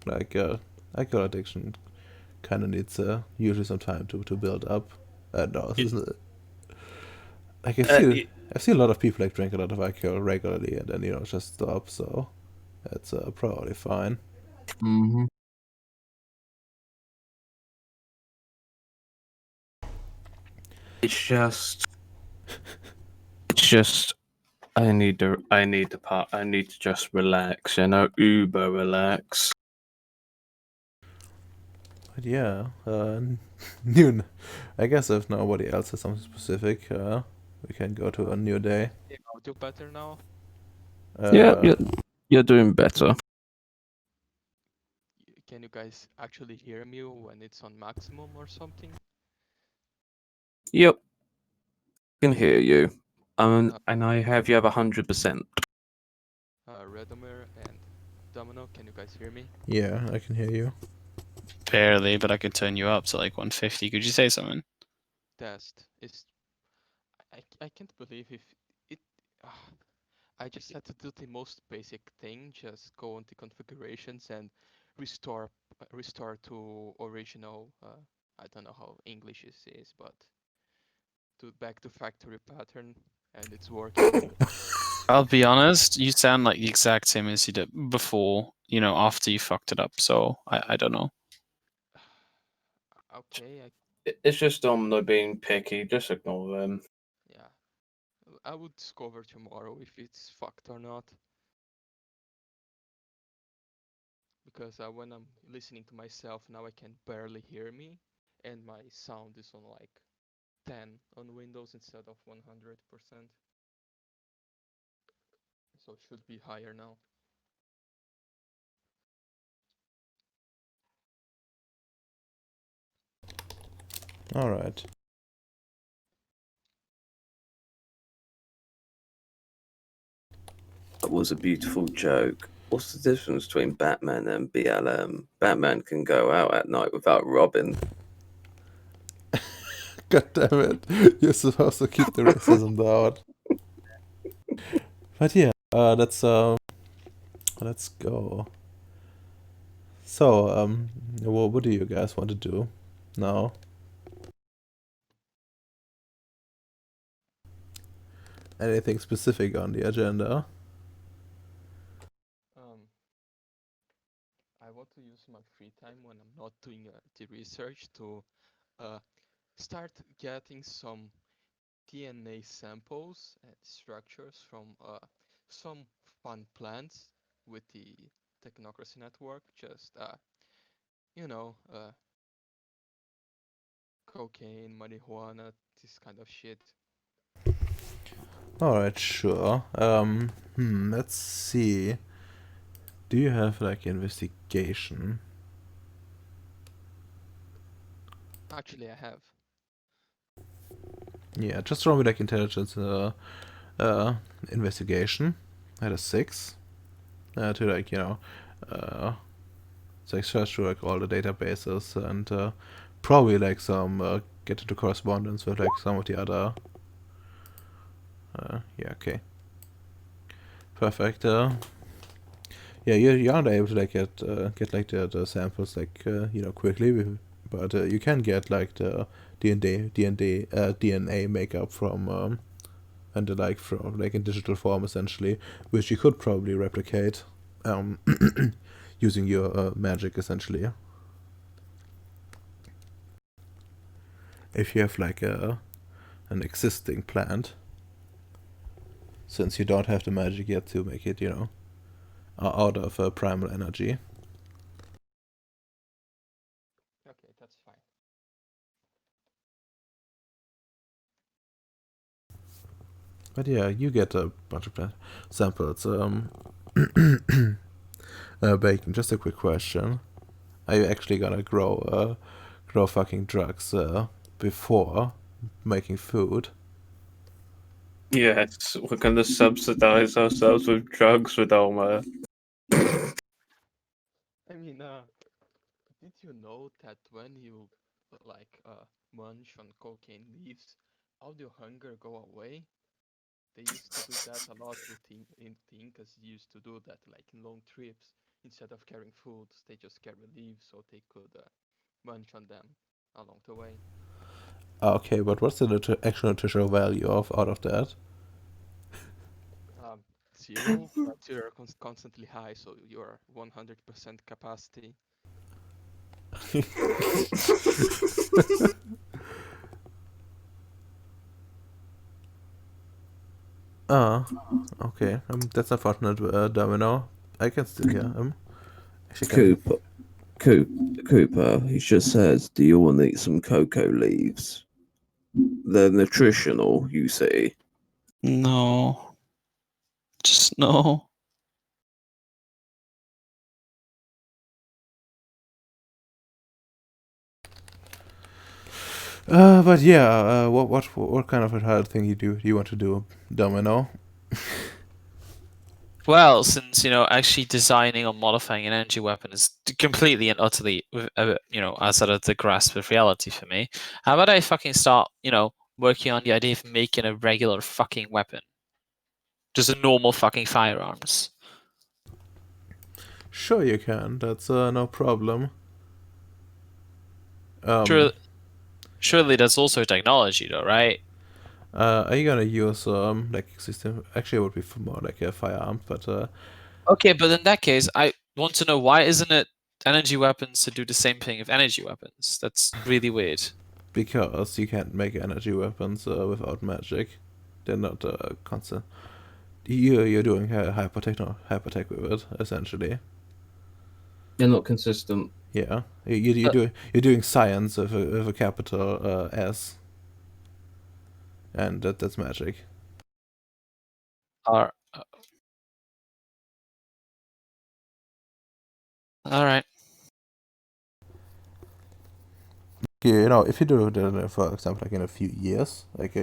like alcohol addiction kind of needs usually some time to build up. No, this Y- isn't like Uh, y- I've seen a lot of people like drink a lot of alcohol regularly and then just stop. So that's probably fine. mhm. It's just, it's just. I need to just relax. Uber relax. But yeah, noon. I guess if nobody else has something specific, we can go to a new day. The audio better now? Yeah, Uh, you're doing better. Can you guys actually hear me when it's on maximum or something? Yep, can hear you. Uh, And I have you have 100%. Radomir and Domino, can you guys hear me? yeah, I can hear you. Barely, but I could turn you up to like 150. Could you say something? Test is. I can't believe if it. ah, I just had to do the most basic thing, just go into configurations and restore restore to original. I don't know how English is, but to back to factory pattern, and it's working. I'll be honest, you sound like the exact same as you did before, after you fucked it up. So I don't know. Okay, It's just Domino being picky. Just ignore them. yeah, I would discover tomorrow if it's fucked or not. Because when I'm listening to myself now, I can barely hear me, and my sound is on like 10 on Windows instead of 100%. So it should be higher now. All right. That was a beautiful joke. What's the difference between Batman and BLM? Batman can go out at night without Robin. God damn it! You're supposed to keep the racism out. But yeah, let's go. So what do you guys want to do now? Anything specific on the agenda? Um, I want to use my free time when I'm not doing the research to uh, start getting some DNA samples and structures from some fun plants with the Technocracy Network. Just you know, cocaine, marijuana, this kind of shit. All right, sure. Let's see. Do you have like investigation? Actually, I have. Yeah, just throw me like intelligence investigation at a 6 to like like search through like all the databases and probably like some get into correspondence with like some of the other yeah, okay, perfect. Yeah, you aren't able to like get like the samples like quickly, but you can get like the DNA makeup from and the like from like in digital form essentially, which you could probably replicate um, using your magic essentially. If you have like an existing plant, since you don't have the magic yet to make it, out of primal energy. Okay, that's fine. But yeah, you get a bunch of plant samples. Bacon. Just a quick question: are you actually gonna grow fucking drugs before making food? Yes, we're gonna subsidize ourselves with drugs with Elmer. I mean, did you know that when you like munch on cocaine leaves, all your hunger go away? They used to do that a lot with in Incas used to do that like in long trips. instead of carrying food, they just carry leaves so they could munch on them along the way. Okay, but what's the actual nutritional value of out of that? Um, 0, but you're constantly high, so you're 100% capacity. Ah, okay. That's unfortunate, Domino. I can still hear him. Actually, can. Cooper, he just says, "Do you want to eat some cocoa leaves? They're nutritional, you see." No. Just no. But yeah, what kind of a hard thing do you want to do, Domino? Well, since actually designing or modifying an energy weapon is completely and utterly, outside of the grasp of reality for me, how about I fucking start, working on the idea of making a regular fucking weapon, just a normal fucking firearms. Sure, you can. That's no problem. Surely that's also technology, though, right? Are you gonna use like existing? Actually, it would be more like a firearm, but Okay, but in that case, I want to know, why isn't it energy weapons to do the same thing with energy weapons? That's really weird. because you can't make energy weapons without magic, they're not constant. You're doing hypertech with it essentially. They're not consistent. Yeah, you're doing science with a capital S, and that's magic. All right. If you do it, for example, like in a few years, like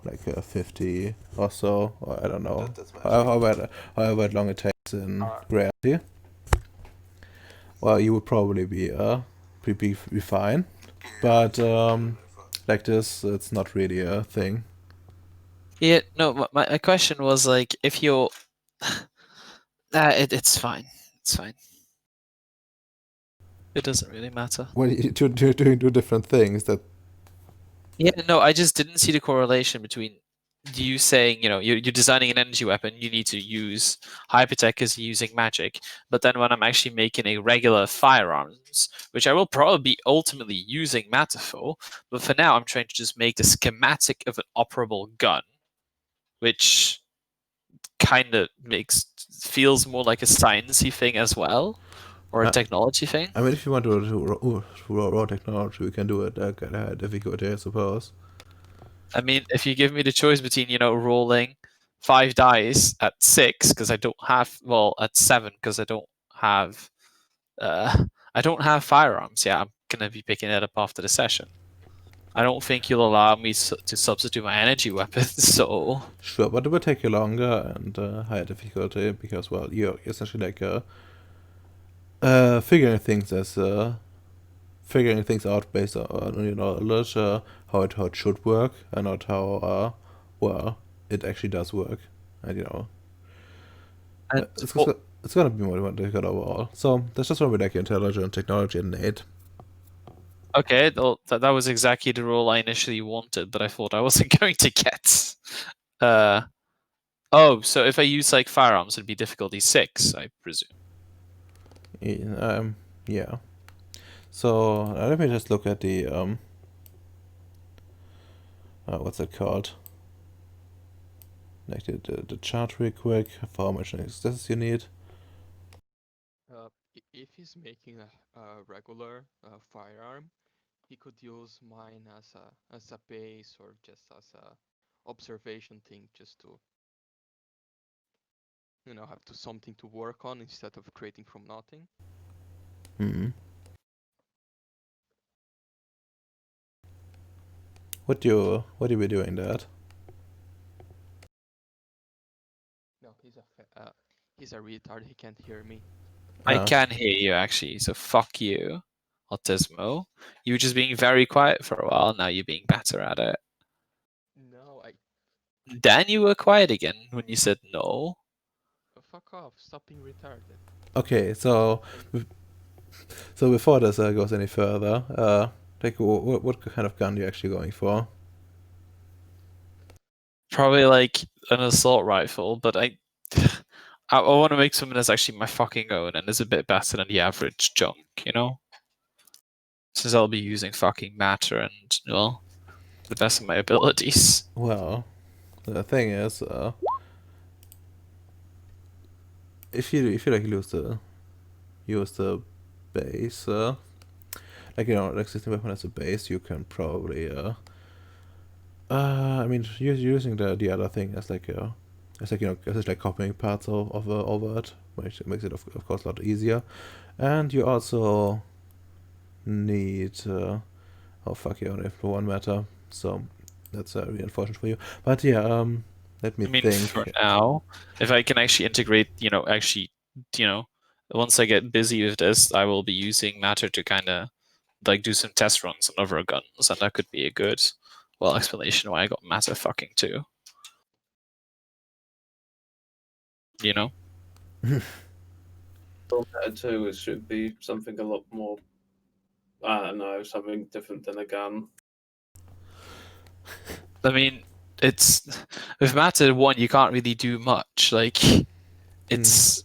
like 50 or so, or I don't know, however long it takes in reality, well, you would probably be fine. But like this, it's not really a thing. Yeah, no, my question was like, if you're, it's fine. It's fine. It doesn't really matter. Well, you're doing two different things. That Yeah, no, I just didn't see the correlation between you saying, you're designing an energy weapon, you need to use hypertech because you're using magic. But then when I'm actually making a regular firearms, which I will probably be ultimately using matter for, but for now I'm trying to just make the schematic of an operable gun, which kind of feels more like a sciencey thing as well, or a technology thing. I mean, if you want to do raw technology, we can do it at a difficulty, I suppose. I mean, if you give me the choice between, rolling 5 dice at 6 because I don't have, at 7 because I don't have firearms. Yeah, I'm gonna be picking it up after the session. I don't think you'll allow me to substitute my energy weapons, so Sure, but it will take you longer and higher difficulty because, well, you're essentially like figuring things out based on your knowledge, how it should work, and not how well it actually does work, and and it's gonna be more difficult overall. So that's just why we like intelligent technology and innate. okay, that was exactly the role I initially wanted, but I thought I wasn't going to get. So if I use like firearms, it'd be difficulty 6, I presume. Yeah. So let me just look at the what's it called? Like the chart real quick. For how much this you need? If he's making a regular firearm, he could use mine as a base or just as a observation thing, just to have something to work on instead of creating from nothing. Hmm. What do you be doing that? No, he's a retard. He can't hear me. I can hear you actually, so fuck you, Autismo. You were just being very quiet for a while, now you're being better at it. No, Then you were quiet again when you said no. fuck off. Stop being retarded. Okay, so before this goes any further, like what kind of gun are you actually going for? Probably like an assault rifle, but I want to make something that's actually my fucking own and is a bit better than the average junk, you know? Since I'll be using fucking matter and, well, the best of my abilities. Well, the thing is, if you like use the base, like like existing weapon as a base, you can probably I mean, using the other thing as like as like as like copying parts over it, which makes it of course a lot easier, and you also need oh fuck, you only have one matter, so that's really unfortunate for you. But yeah, let me I mean, think. for now, if I can actually integrate, once I get busy with this, I will be using matter to kind of like do some test runs on other guns, and that could be a good, well, explanation why I got matter fucking too. You know? Matter too, it should be something a lot more. I don't know, something different than a gun. I mean, it's with matter one, you can't really do much. Like, it's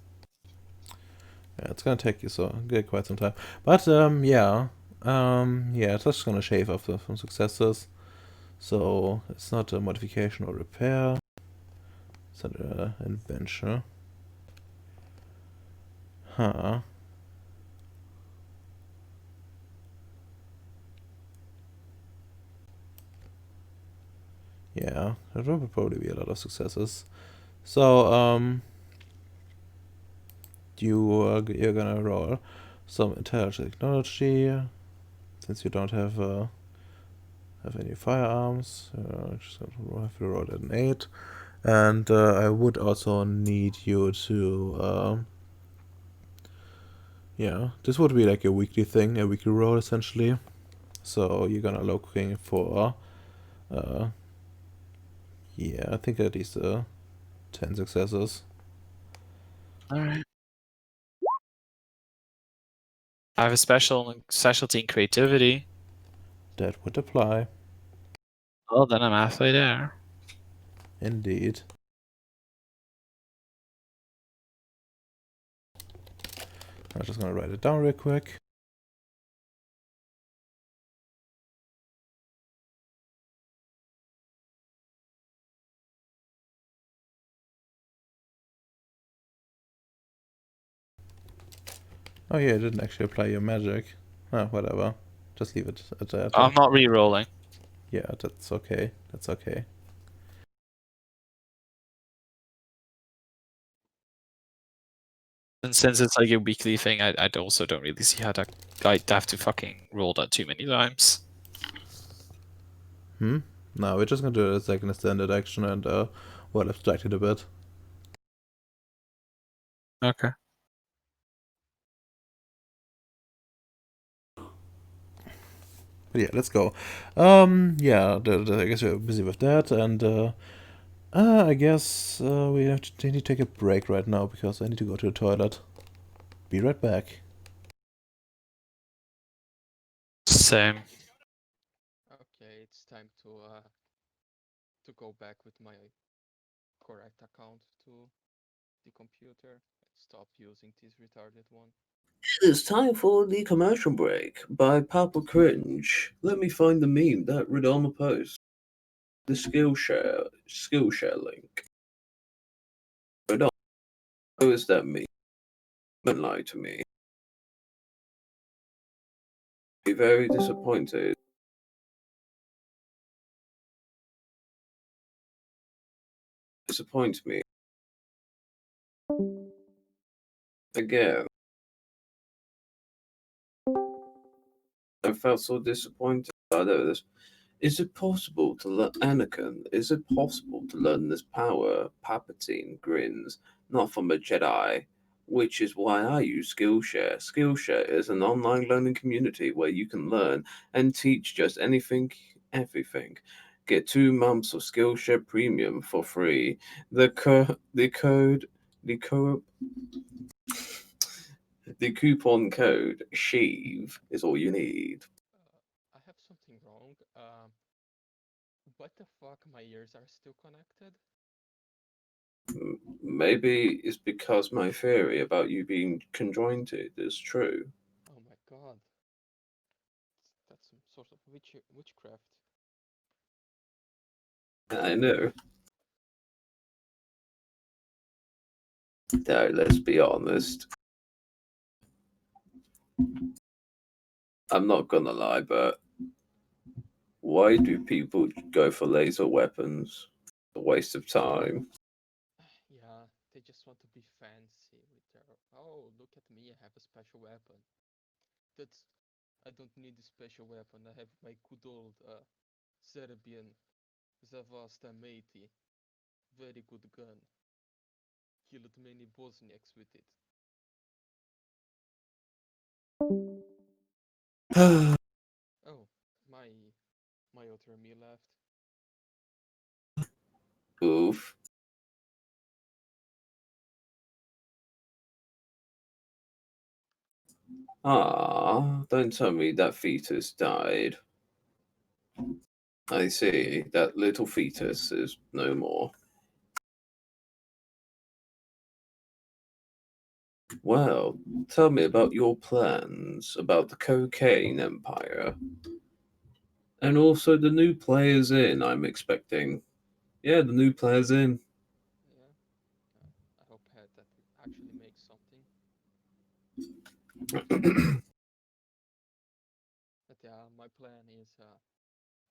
Yeah, it's gonna take you quite some time, but yeah, it's just gonna shave off some successes. So it's not a modification or repair. It's an invention. Huh. Yeah, there will probably be a lot of successes. So, you're gonna roll some intelligent technology, since you don't have any firearms. Just gonna have to roll at an 8. And I would also need you to, yeah, this would be like a weekly thing, a weekly roll essentially. So you're gonna looking for, yeah, I think at least 10 successes. alright. I have a specialty in creativity. That would apply, Well, then I'm halfway there. indeed. I'm just gonna write it down real quick. Oh yeah, I didn't actually apply your magic. Ah, whatever. Just leave it at that. I'm not re-rolling. Yeah, that's okay. That's okay. And since it's like a weekly thing, I also don't really see how that I'd have to fucking roll that too many times. No, we're just gonna do it as like a standard action and well, abstract it a bit. Okay. But yeah, let's go. Yeah, I guess we're busy with that, and I guess we need to take a break right now because I need to go to the toilet. Be right back. Same. Okay, it's time to go back with my correct account to the computer and stop using this retarded one. It's time for the commercial break by Papa Cringe. Let me find the meme that Radama posts. The Skillshare link. Radama, who is that meme? Don't lie to me. Be very disappointed. Disappoint me. Again. I felt so disappointed. I know this. Is it possible to learn Anakin? Is it possible to learn this power? Palpatine grins, not from a Jedi, which is why I use Skillshare. Skillshare is an online learning community where you can learn and teach just anything, everything. Get 2 months of Skillshare Premium for free. The code The coupon code Sheev is all you need. I have something wrong. What the fuck? My ears are still connected? Maybe it's because my theory about you being conjointed is true. Oh my god. That's some sort of witchcraft. I know. Now, let's be honest. I'm not gonna lie, but why do people go for laser weapons? A waste of time. Yeah, they just want to be fancy with their. Oh, look at me! I have a special weapon. That's. I don't need a special weapon. I have my good old Serbian Zavasta Matey. Very good gun. Killed many Bosniaks with it. Oh, my other me left. Oof. Ah, don't tell me that fetus died. I see. That little fetus is no more. Well, tell me about your plans, about the cocaine empire. And also the new players in, I'm expecting. Yeah, the new players in. Yeah. I hope that actually makes something. But yeah, my plan is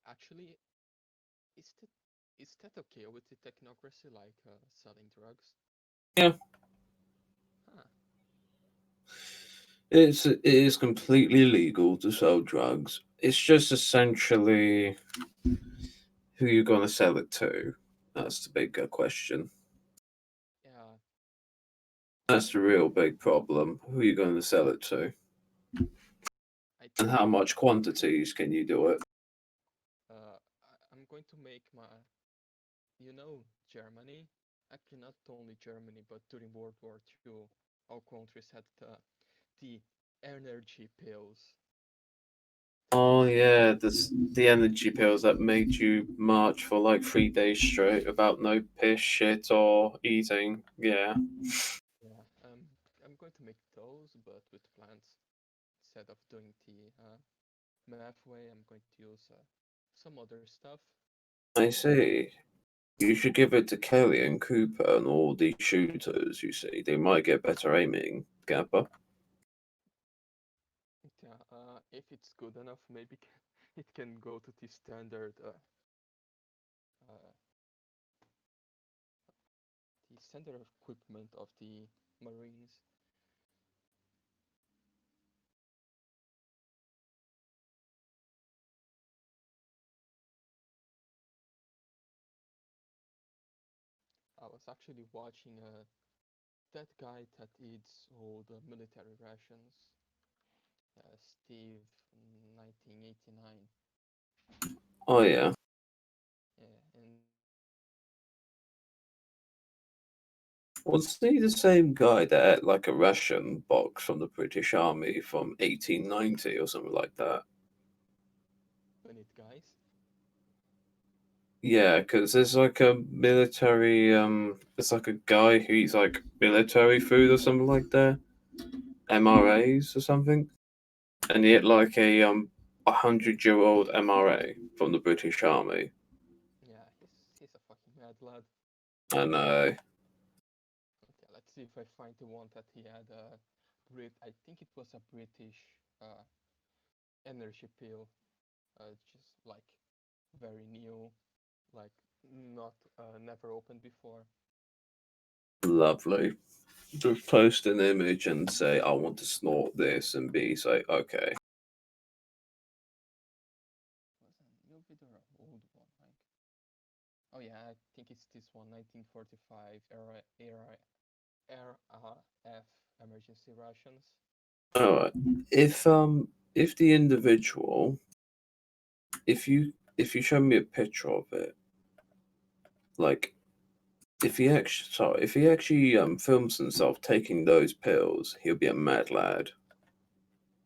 actually is that is that okay with the technocracy, like selling drugs? Yeah. Huh. It is completely legal to sell drugs. It's just essentially who you're gonna sell it to. That's the bigger question. Yeah. That's the real big problem. Who are you going to sell it to? I And think how much quantities can you do it? I'm going to make Germany. Actually, not only Germany, but during World War II, all countries had the energy pills. Oh yeah, the energy pills that made you march for like 3 days straight without no piss, shit, or eating. Yeah. Yeah, I'm going to make those, but with plants. Instead of doing the math way, I'm going to use some other stuff. I see. You should give it to Kelly and Cooper and all these shooters, you see. They might get better aiming, Gapper. Yeah, if it's good enough, maybe it can go to the standard uh, the standard equipment of the Marines. I was actually watching that guy that eats all the military rations, Steve, 1989. Oh yeah. Yeah, and Was he the same guy that ate like a ration box from the British Army from 1890 or something like that? Benit guys. Yeah, because there's like a military, it's like a guy who eats like military food or something like that, MRAs or something, and he ate like a 100-year-old MRA from the British Army. Yeah, he's a fucking mad lad. I know. Okay, let's see if I find the one that he had I think it was a British uh, energy pill, just like very new, like not never opened before. Lovely. Just post an image and say, I want to snort this, and B say, okay. Was a new video or an old one? Like, oh yeah, I think it's this one, 1945 RAF emergency rations. Alright. If the individual, if you show me a picture of it, like If he actually films himself taking those pills, he'll be a mad lad.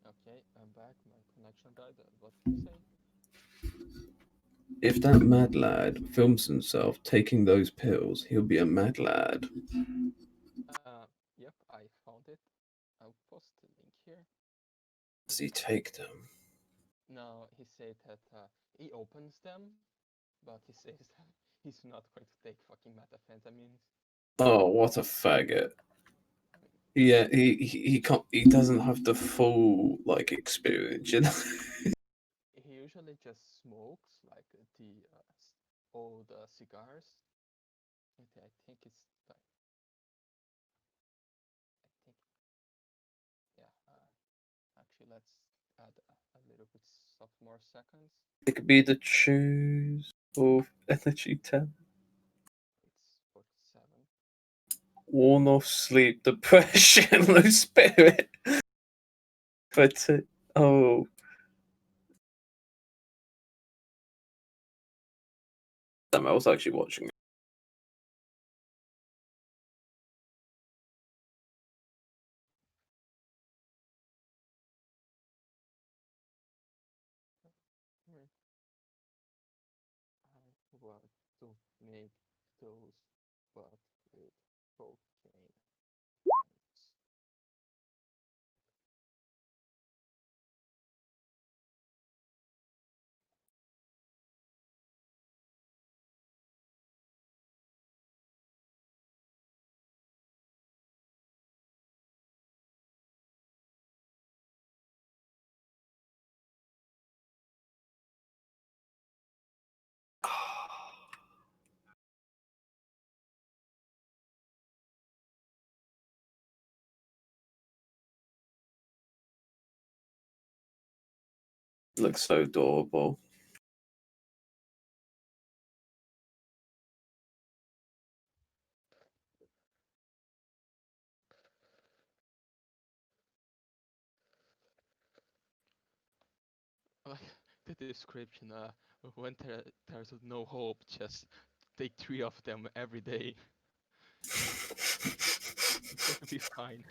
Okay, I'm back. My connection died. What did you say? If that mad lad films himself taking those pills, he'll be a mad lad. Yep, I found it. I'll post the link here. Does he take them? No, he said that he opens them, but he says that he's not going to take fucking methamphetamines. Oh, what a faggot! Yeah, he can't. He doesn't have the full like experience, you know. He usually just smokes like the old cigars. I think it's like I think yeah. Actually, let's add a little bit of more seconds. It could be the choose of energy 10. It's 47. Worn off sleep, depression, low spirit. But oh, damn! I was actually watching. Hmm. I want to make those, but with cocaine. Thanks. Looks so adorable. Like the description, when there's no hope, just take 3 of them every day. It's gonna be fine.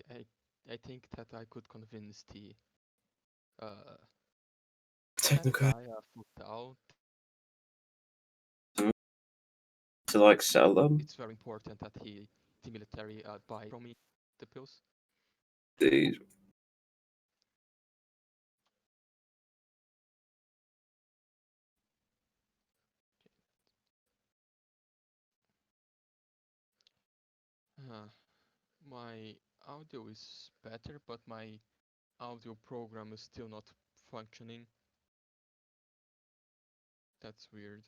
And I think that I could convince the uh that Technical guy Futao. to like sell them. It's very important that the military buy from me the pills. These My audio is better, but my audio program is still not functioning. That's weird.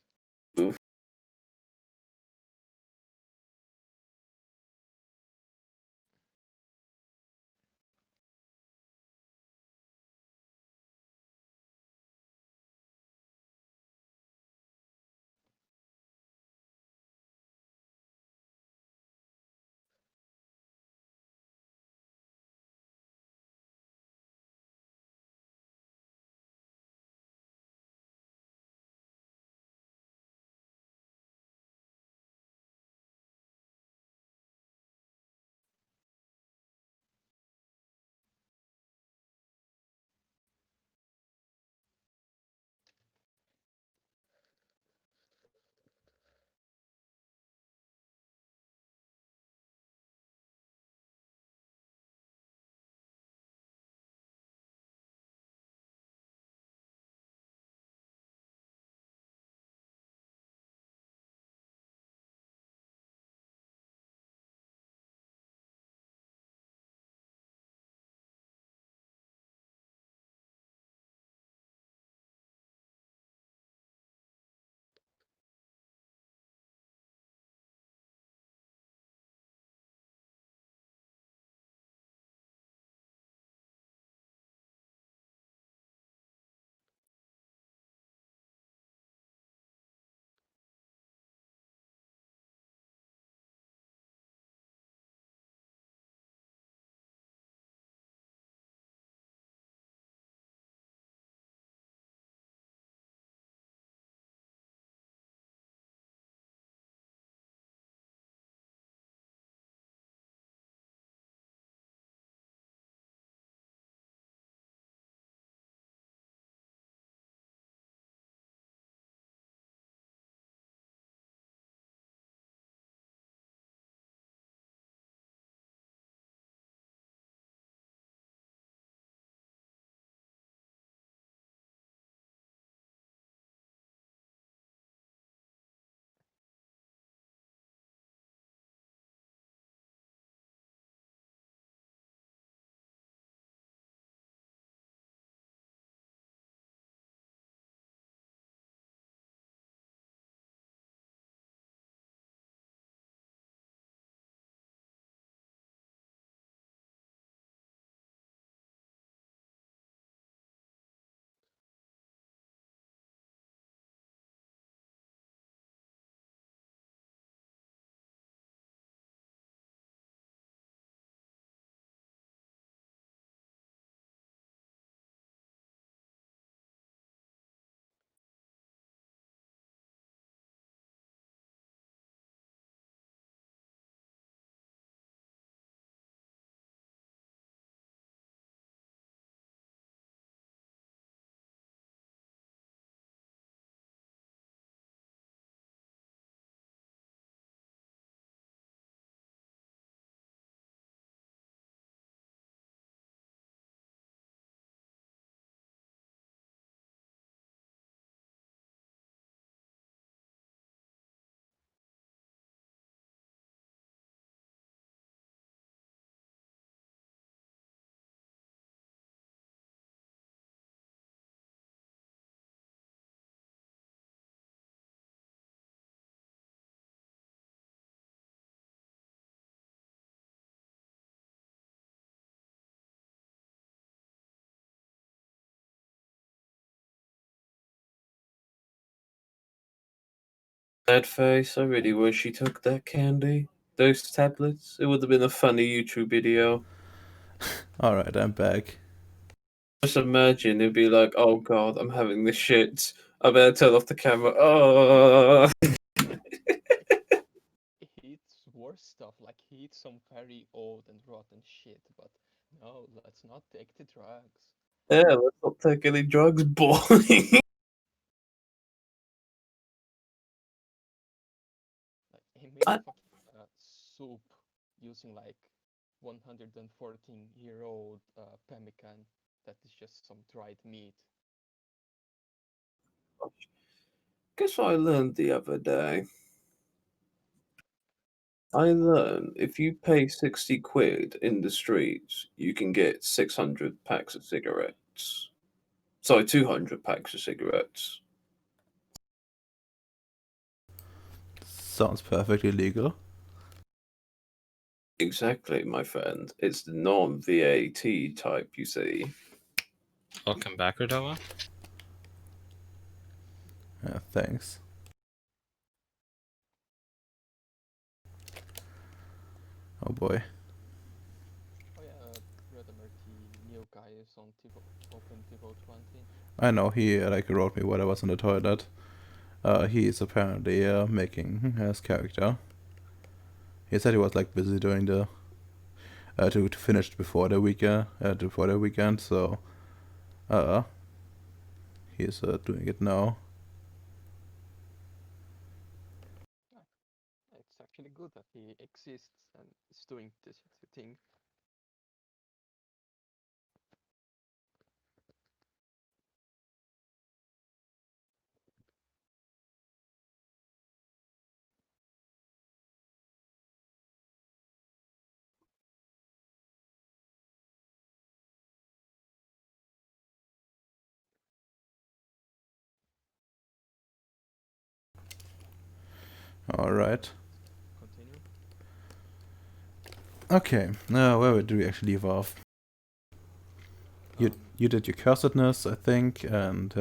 Sad face. I really wish he took that candy. Those tablets. It would have been a funny YouTube video. Alright, I'm back. Just imagine it'd be like, oh god, I'm having the shit. I better turn off the camera. Oh. He eats worse stuff, like he eats some very old and rotten shit, but no, let's not take the drugs. Yeah, let's not take any drugs, boy. Like he made a fucking soup using like 114-year-old pemmican that is just some dried meat. Guess what I learned the other day? I learned if you pay 60 quid in the streets, you can get 600 packs of cigarettes. Sorry, 200 packs of cigarettes. Sounds perfectly legal. Exactly, my friend. It's the non-VAT type, you see. Welcome back, Rodova. Yeah, thanks. Oh boy. Oh yeah, Radamer, the new guy is on Tivo, Open Tivo 20. I know, he like wrote me while I was in the toilet. He is apparently making his character. He said he was like busy doing the to finish before the weekend, so he's doing it now. It's actually good that he exists and is doing this thing. Alright. Continue. Okay, where did we actually leave off? You did your cursedness, I think, and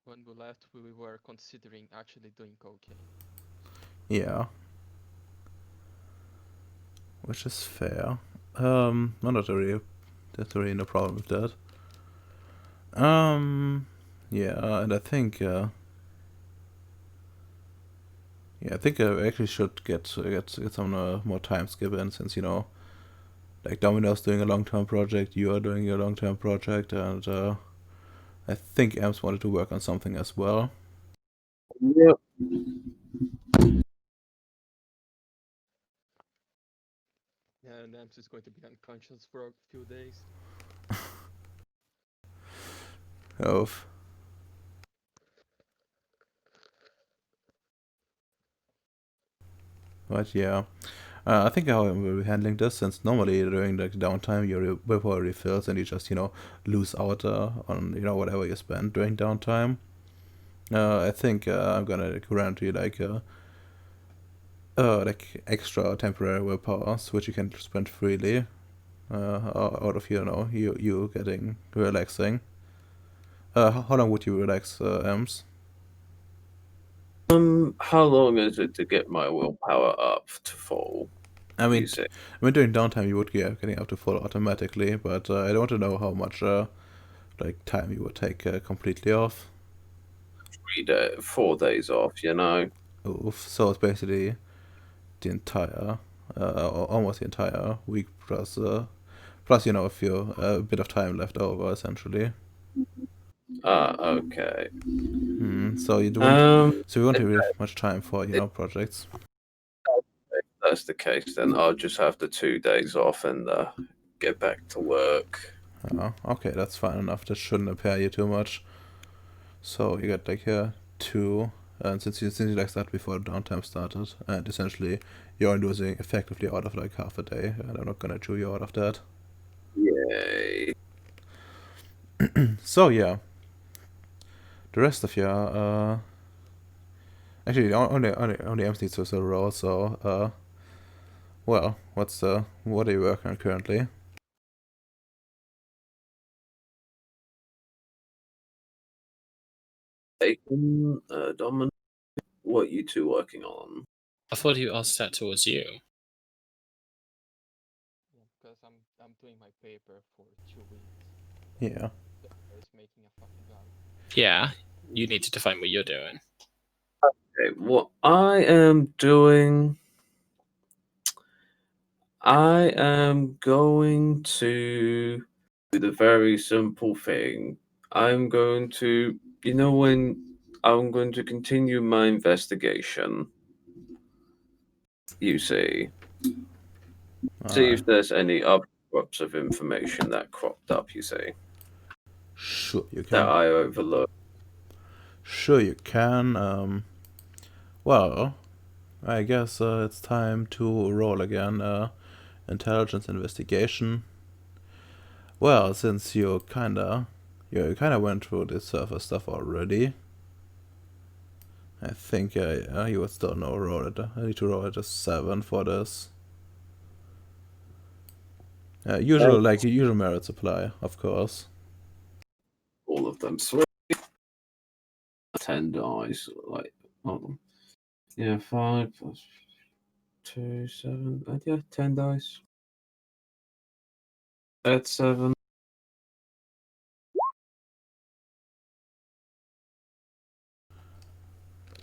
When we left, we were considering actually doing cocaine. yeah. Which is fair. Not really, there's really no problem with that. Yeah, and I think, yeah, I think I actually should get some more time skip in, since, you know, like Domino's doing a long-term project, you are doing a long-term project, and I think Ems wanted to work on something as well. Yep. Yeah, and Ems is going to be unconscious for a few days. Of. But yeah, I think how I will be handling this, since normally during like downtime your willpower refills and you just, you know, lose out on, you know, whatever you spend during downtime. I think I'm gonna guarantee like extra temporary willpowers which you can spend freely out of, you know, you getting relaxing. How long would you relax, Ems? How long is it to get my willpower up to full? I mean, You say during downtime you would get getting up to full automatically, but I don't want to know how much like time you would take completely off. 4 days off, you know? Oof. So it's basically the entire, almost the entire week plus, plus, you know, a bit of time left over essentially. Okay. So you don't, so you won't If really have much time for, you know, projects. that's the case, then I'll just have the 2 days off and get back to work. Okay, that's fine enough. That shouldn't impair you too much. So you got like 2, and since you like that before downtime started, and essentially you're losing effectively out of like half a day, and I'm not gonna chew you out of that. Yay. So yeah, the rest of you, actually only Ems needs to roll. So well, what are you working on currently? Aiken, Dominic, what are you two working on? I thought he asked that towards you. Because I'm doing my paper for 2 weeks. Yeah. Is making a fucking gun. Yeah, you need to define what you're doing. Okay, what I am doing, I am going to do the very simple thing. I'm going to, when I'm going to continue my investigation, you see if there's any other crops of information that cropped up, you see, Sure, you that can. I overlooked. Sure, you can. Well, I guess it's time to roll again. Intelligence investigation. Well, since you kinda went through this surface stuff already, I think you would still know roll it. I need to roll it a 7 for this. Usual merit supply, of course. All of them. 3. 10 dice. Hold on. Yeah, 5 plus 2, 7. Yeah, 10 dice. That's 7.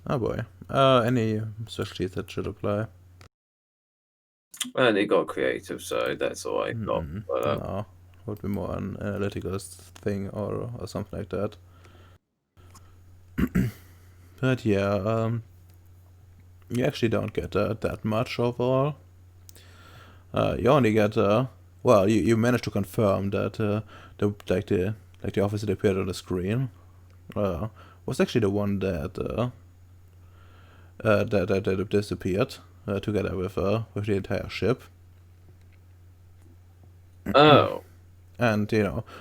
Oh boy. Any specialties that should apply? And he got creative, so that's all I got. But, No, would be more an analytical thing or something like that. But yeah, you actually don't get that much overall. You only get well, you managed to confirm that the officer that appeared on the screen was actually the one that that disappeared together with the entire ship. oh. And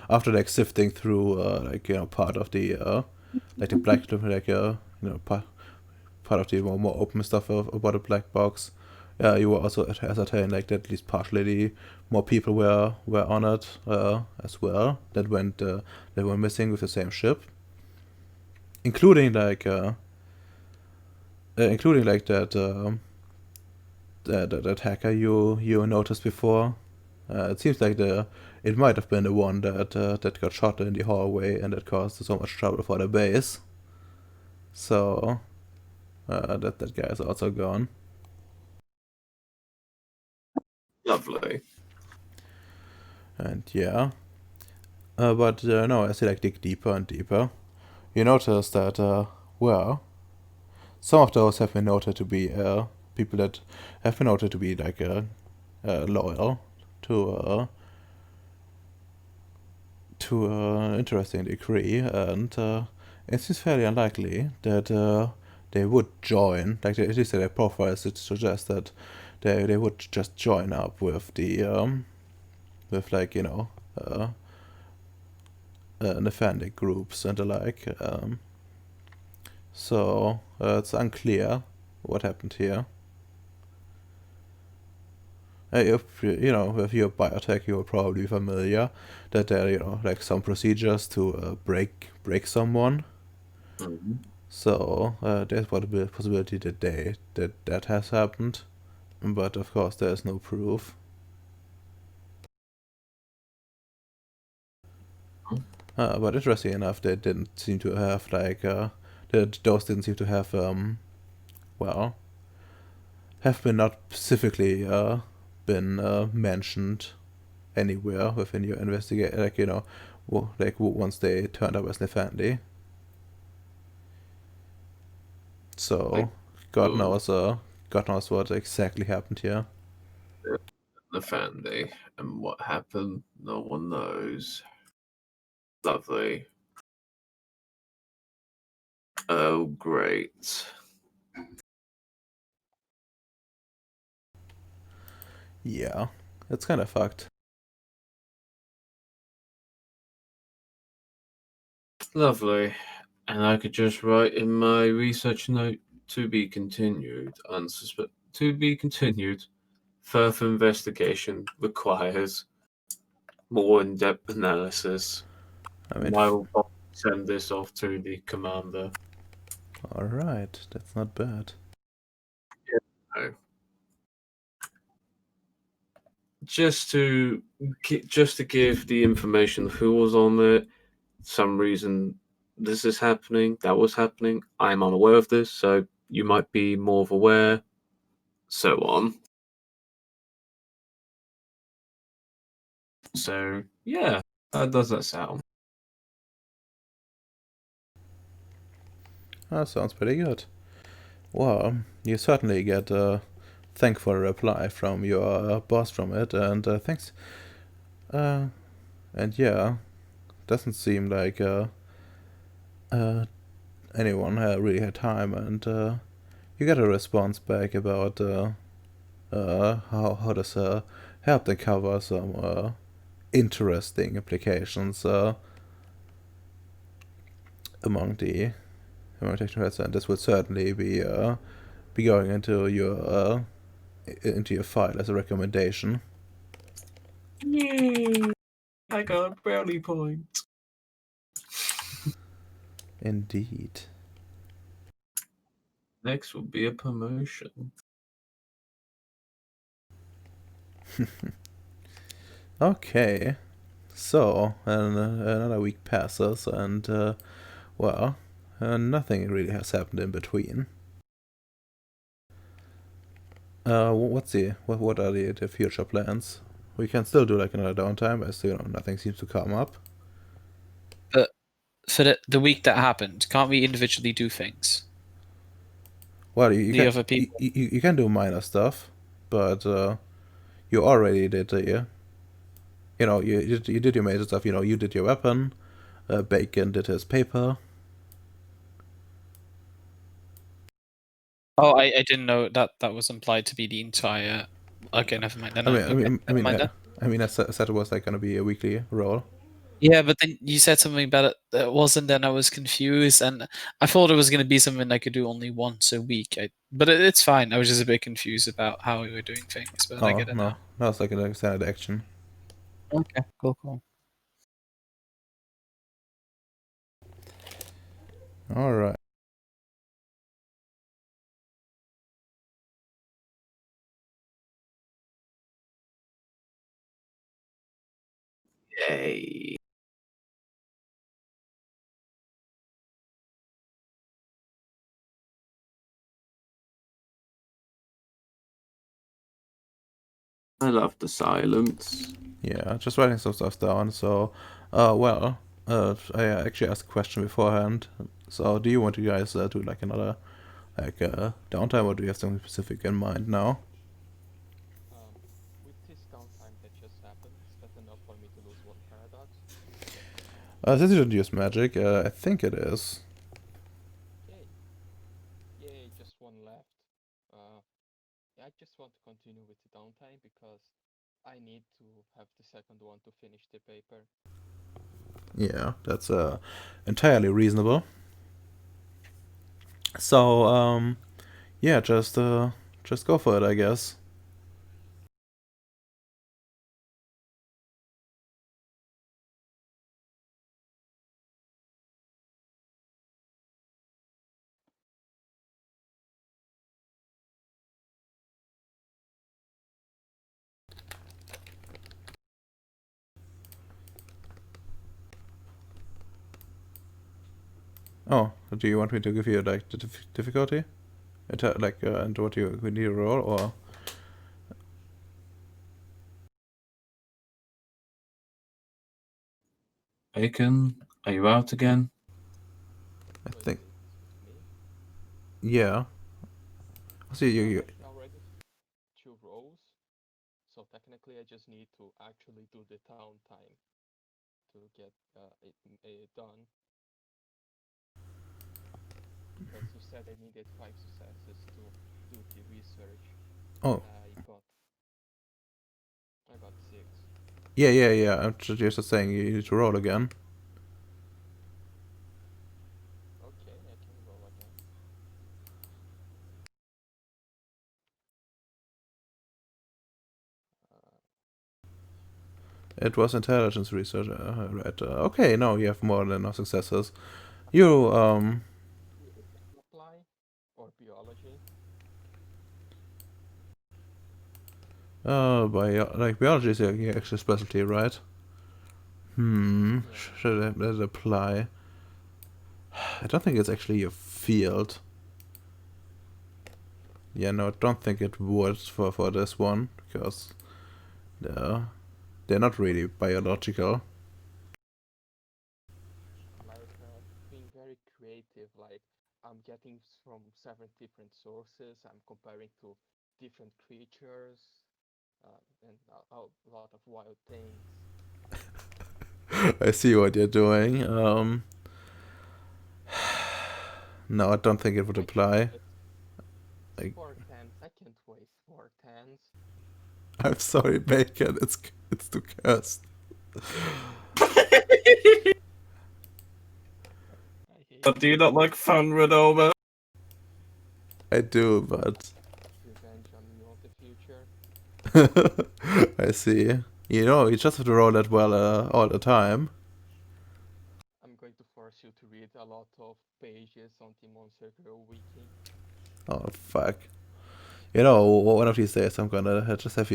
after like sifting through part of the the black part of the more open stuff about the black box, you were also ascertaining like that at least partially more people were on it as well that were missing with the same ship, including like that that hacker you noticed before. It seems like it might have been the one that got shot in the hallway and that caused so much trouble for the base. So that guy is also gone. Lovely. And yeah, but no, as you like dig deeper and deeper, you notice that well, some of those have been noted to be people that have been noted to be like loyal to an interesting degree, and it seems fairly unlikely that they would join. Like at least their profiles suggest that they would just join up with the with like Nefanding groups and the like. So it's unclear what happened here. If with your biotech, you're probably familiar that there are like some procedures to break someone. Mm-hmm. So there's a possibility that has happened, but of course there's no proof. But interesting enough, they didn't seem to have like those didn't seem to have well, have been not specifically been mentioned anywhere within your investigate, like once they turned up as Nefandi. So God knows what exactly happened here. The family and what happened, no one knows. Lovely. Oh, great. Yeah, it's kind of fucked. Lovely. And I could just write in my research note, to be continued, to be continued. Further investigation requires more in-depth analysis. I mean, I will send this off to the commander. Alright, that's not bad. No. Just to give the information of who was on it, some reason this is happening, that was happening. I'm unaware of this, so you might be more aware, so on. So yeah, how does that sound? That sounds pretty good. Well, you certainly get a thankful reply from your boss from it, and thanks. And yeah, doesn't seem like anyone really had time, and you get a response back about how does help them cover some interesting applications among the technical, and this would certainly be going into your file as a recommendation. Yay! I got a brownie point. Indeed. Next will be a promotion. Okay, so another week passes, and well, nothing really has happened in between. What are the future plans? We can still do like another downtime, as nothing seems to come up. But for the week that happened, can't we individually do things? Well, you The can other people. you can do minor stuff, but you already did the you did your major stuff. You did your weapon. Bacon did his paper. Oh, I didn't know that was implied to be the entire. Okay, never mind. Then I said it was like gonna be a weekly role. Yeah, but then you said something about it that wasn't. Then I was confused, and I thought it was going to be something I could do only once a week. But it's fine. I was just a bit confused about how we were doing things, but I Oh get it no, that was like an extended action. Okay, cool. All right. Yay! I love the silence. Yeah, just writing some stuff down. So, I actually asked a question beforehand. So, do you want you guys do like another downtime, or do you have something specific in mind now? With this downtime that just happened, is that enough for me to lose one paradox? Since you didn't use magic, I think it is. Yay! Yay, just one left. Yeah, I just want to continue with the downtime because I need to have the second one to finish the paper. Yeah, that's entirely reasonable. So, yeah, just go for it, I guess. Oh, do you want me to give you like the difficulty? And what you we need to roll, or Bacon, are you out again? I So think it's me. yeah. See So you. I already 2 rows. So technically, I just need to actually do the downtime to get it done. Because you said I needed 5 successes to do the research. Oh, I got 6. yeah. I'm just saying you need to roll again. Okay, I can roll again. It was intelligence research. Okay, no, you have more than enough successes. You Biology is your actual specialty, right? Yeah. Should that apply? I don't think it's actually your field. Yeah, no, I don't think it would for this one, because they're not really biological. Like being very creative. Like I'm getting from 7 different sources. I'm comparing to different creatures, and a lot of wild things. I see what you're doing. No, I don't think it would I can't apply. waste. It's Like, 4 tens. I can't waste 4 tens. I'm sorry, Bacon. It's too cursed. I hate But do you not like fun, Redoma? I do, but revenge on you on the future. I see. You just have to roll that well all the time. I'm going to force you to read a lot of pages on the Monster Girl wiki. Oh fuck. One of these days I'm gonna just have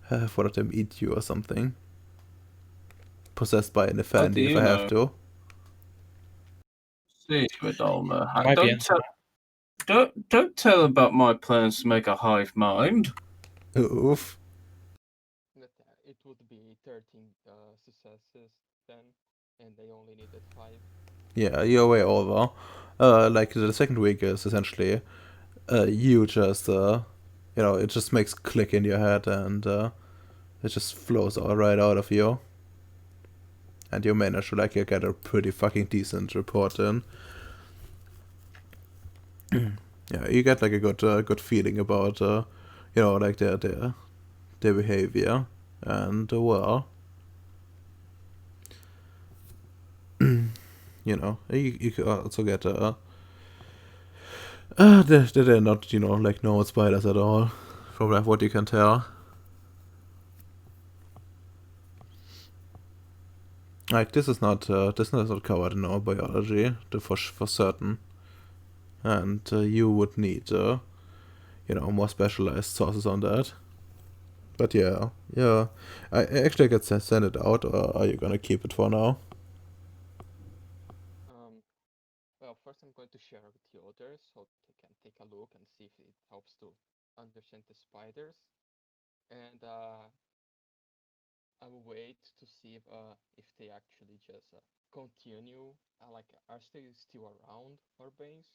have one of them eat you or something. Possessed by an How do Effendi if you I have know? to. See, Redoma. Might be into Don't tell about my plans to make a hive mind. Oof. But it would be 13 successes then, and they only needed 5. Yeah, you're way over. Like the second week is essentially you just it just makes click in your head and it just flows all right out of you. And you manage to like get a pretty fucking decent report in. Yeah, you get like a good feeling about like their behavior and well, you could also get they're not like no spiders at all from like what you can tell. Like this is not covered in our biology for certain, and you would need more specialized sources on that. But yeah, I could send it out, or are you gonna keep it for now? Well, first I'm going to share with the others so they can take a look and see if it helps to understand the spiders. And I will wait to see if they actually just continue. Like, are they still around our base?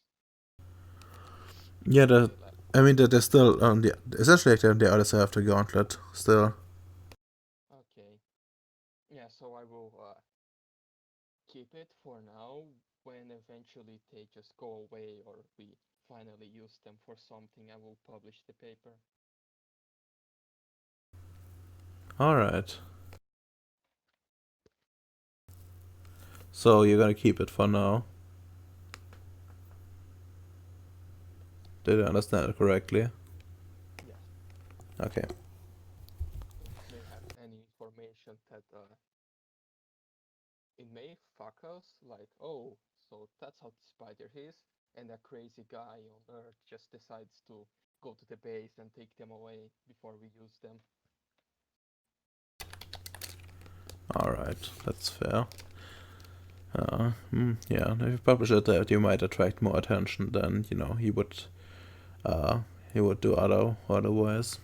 Yeah, Or they left? I mean they're still on the essentially like they're on the other side of the gauntlet still. Okay. Yeah, so I will keep it for now. When eventually they just go away or we finally use them for something, I will publish the paper. All right. So you're gonna keep it for now. Did I understand it correctly? Yes. Okay. It may have any information that it may fuck us, like, oh, so that's how the spider is, and a crazy guy on Earth just decides to go to the base and take them away before we use them. All right. That's fair. Yeah. If you publish it, that you might attract more attention than uh, he would do otherwise.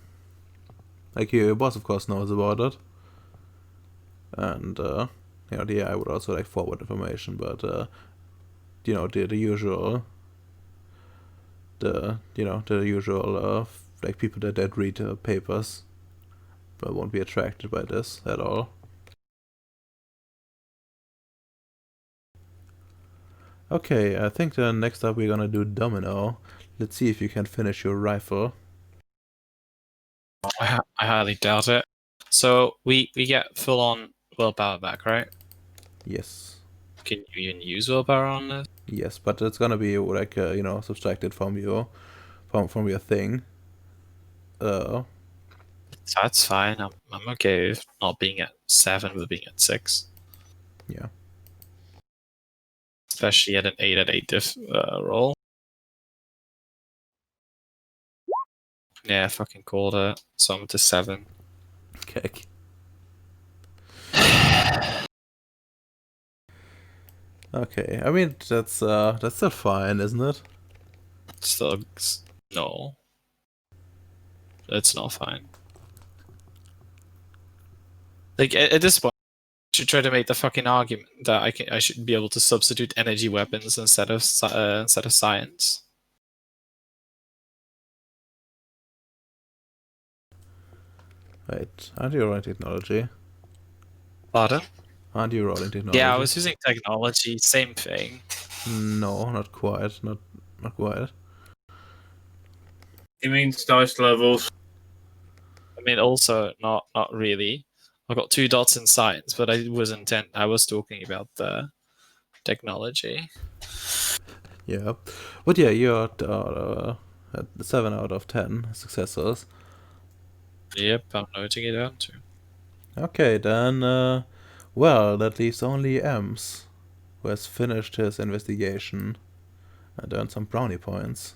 Like your boss, of course, knows about it, and the AI would also like forward information, but the usual like people that read papers but won't be attracted by this at all. Okay, I think next up we're gonna do Domino. Let's see if you can finish your rifle. I highly doubt it. So we get full on willpower back, right? Yes. Can you even use willpower on this? Yes, but it's gonna be like subtracted from your thing. That's fine. I'm okay with not being at 7 but being at 6. Yeah. Especially at an 8 at 8 diff roll. Yeah, fucking called it. So I'm to 7. Okay. Okay. I mean, that's still fine, isn't it? Still, no, it's not fine. Like at this point, I should try to make the fucking argument that I should be able to substitute energy weapons instead of science. Wait, aren't you rolling technology? Pardon? Aren't you rolling technology? Yeah, I was using technology. Same thing. No, not quite. Not quite. It means dice levels. I mean, also not really. I got 2 dots in science, but I was talking about the technology. Yeah, but yeah, you're at 7 out of 10 successors. Yep, I'm noting it down too. Okay, then, well, that leaves only Ems, who has finished his investigation and earned some brownie points.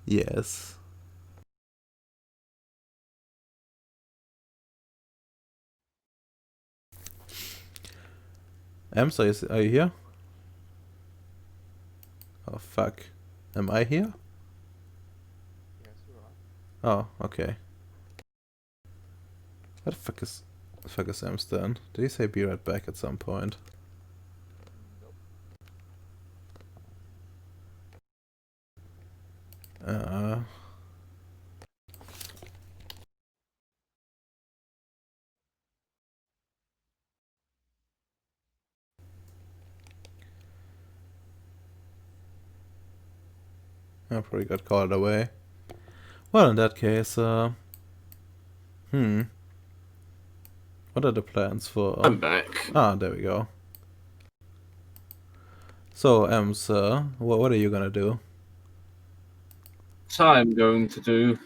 Yes. Ems, are you here? Oh, fuck. Am I here? Yes, you are. Oh, okay. What the fuck is Ems then? Did he say be right back at some point? Nope. Uh... I probably got called away. Well, in that case, What are the plans for... I'm back. Ah, there we go. So, Ems, what are you gonna do? So I'm going to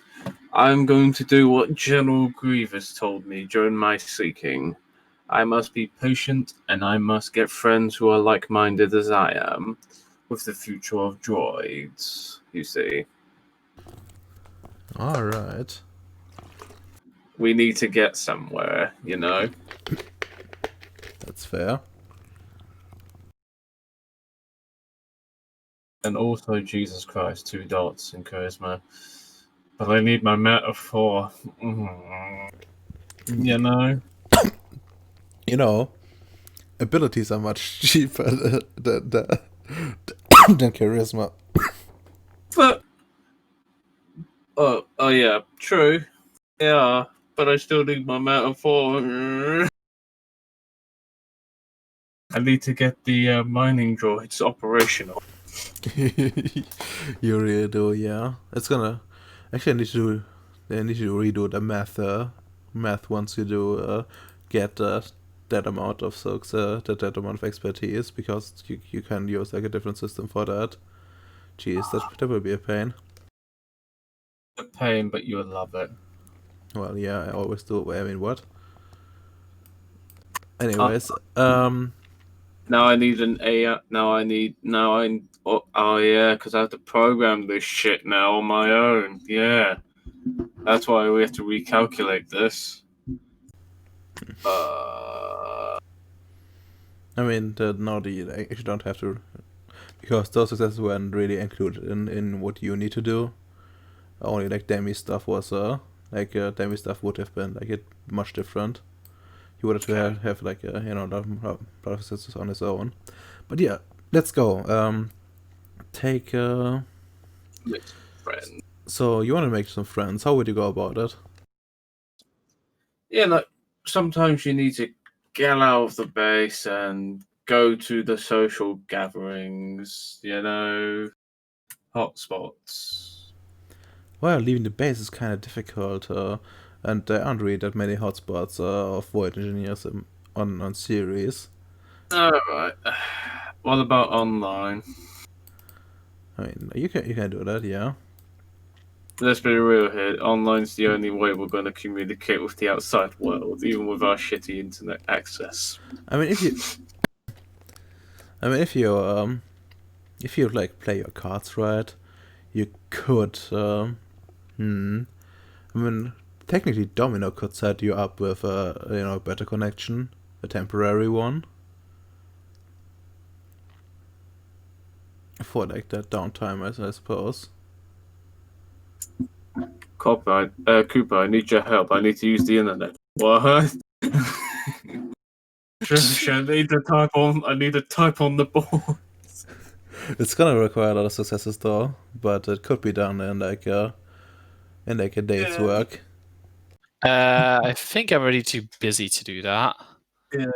do what General Grievous told me during my seeking. I must be patient, and I must get friends who are like-minded as I am, with the future of droids, you see. Alright. We need to get somewhere, you know? That's fair. And also, Jesus Christ, 2 dots in charisma. But I need my metaphor. You know? You know, abilities are much cheaper than charisma. But, oh yeah, true. Yeah, but I still need my metaphor. I need to get the mining droids operational. You really do, yeah. It's gonna... Actually, I need to redo the math once you do get that amount of that amount of expertise, because you can use like a different system for that. Jeez, that will be a pain. A pain, but you'll love it. Well, yeah, I always do. I mean, what? Anyways, Now I need an AI. Oh yeah, because I have to program this shit now on my own. Yeah, that's why we have to recalculate this. I mean, now you actually don't have to, because those successes weren't really included in what you need to do. Only like Demi stuff was Demi stuff would have been like it much different. He would have to have like a lot of successes on his own. But yeah, let's go. Take Friend. So you want to make some friends? How would you go about it? Yeah, like sometimes you need to get out of the base and go to the social gatherings. You know, hotspots. Well, leaving the base is kind of difficult. and there aren't really that many hotspots of void engineers on Ceres. Alright. What about online? I mean, you can do that, yeah. Let's be real here. Online's the only way we're going to communicate with the outside world, even with our shitty internet access. I mean, if you like play your cards right, you could. I mean, technically, Domino could set you up with a better connection, a temporary one, for like that downtime, I suppose. Cooper, I need your help. I need to use the internet. What? I need to type on. I need to type on the board. It's gonna require a lot of successes though, but it could be done in like a day's work. I think I'm already too busy to do that. Yeah.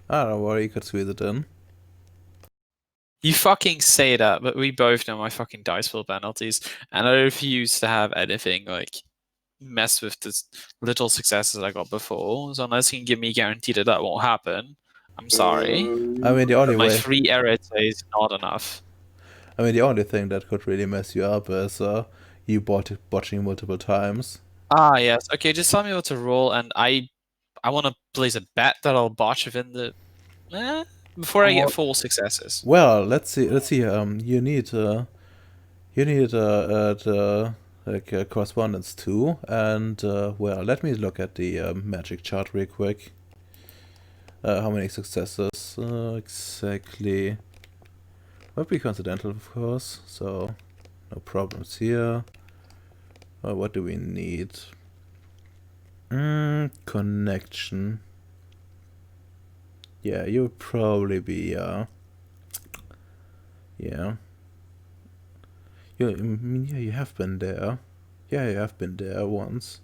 I don't know where you could squeeze it in. You fucking say that, but we both know my fucking dice pool penalties, and I refuse to have anything like mess with the little successes I got before. So unless you can give me a guarantee that that won't happen, I'm sorry. I mean, the only My way. 3 error is not enough. I mean, the only thing that could really mess you up is you botching multiple times. Ah, yes. Okay, just tell me what to roll, and I want to place a bet that I'll botch within the before I get 4 successes. Well, let's see. You need the like correspondence too, and well, let me look at the magic chart real quick. How many successes exactly? Would be coincidental, of course. So no problems here. What do we need? Connection. Yeah, you would probably be yeah. You have been there. Yeah, you have been there once.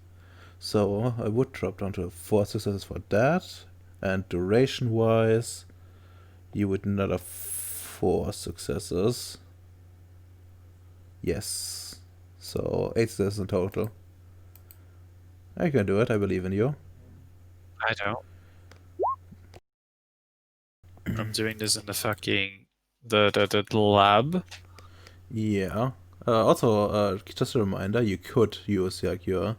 So I would drop down to 4 successes for that. And duration-wise, you would need another 4 successes. Yes. So 8 successes in total. I can do it. I believe in you. I don't. I'm doing this in the fucking the lab. Yeah. Also, just a reminder, you could use like your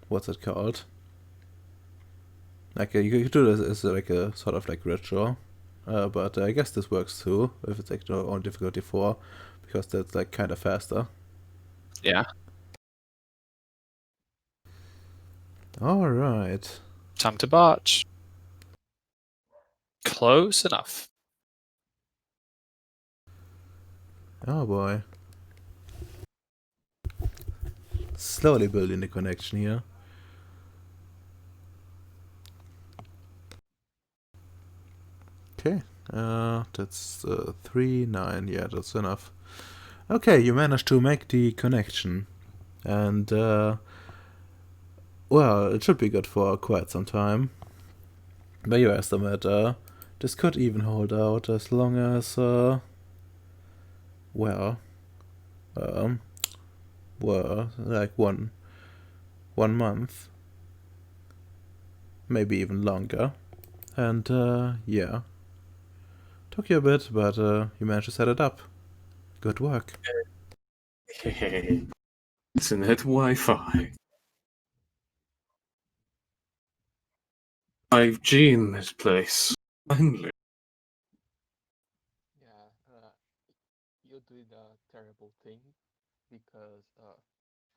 what's it called? Like you could do this as like a sort of like ritual, but I guess this works too if it's like on difficulty 4, because that's like kind of faster. Yeah. All right. Time to botch. Close enough. Oh boy. Slowly building the connection here. Okay. That's 3, 9. Yeah, that's enough. Okay, you managed to make the connection, and well, it should be good for quite some time. By your estimate, this could even hold out as long as well, like one month, maybe even longer. And yeah, took you a bit, but you managed to set it up. Good work. Internet Wi-Fi. 5G in this place. Finally. Yeah, you did a terrible thing because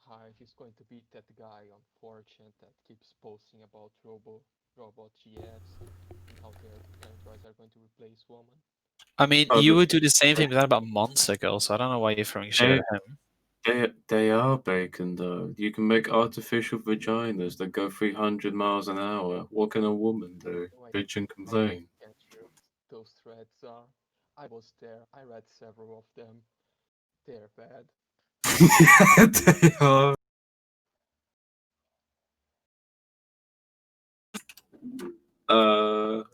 Hive is going to beat that guy on 4chan that keeps posting about robot GFs and how their androids are going to replace women. I mean, you would do the same thing with that about months ago, so I don't know why you're throwing shit at him. They are bacon though. You can make artificial vaginas that go 300 miles an hour. What can a woman do? Bitch and complain. Can't you? Those threads are. I was there. I read several of them. They're bad. Yeah, they are.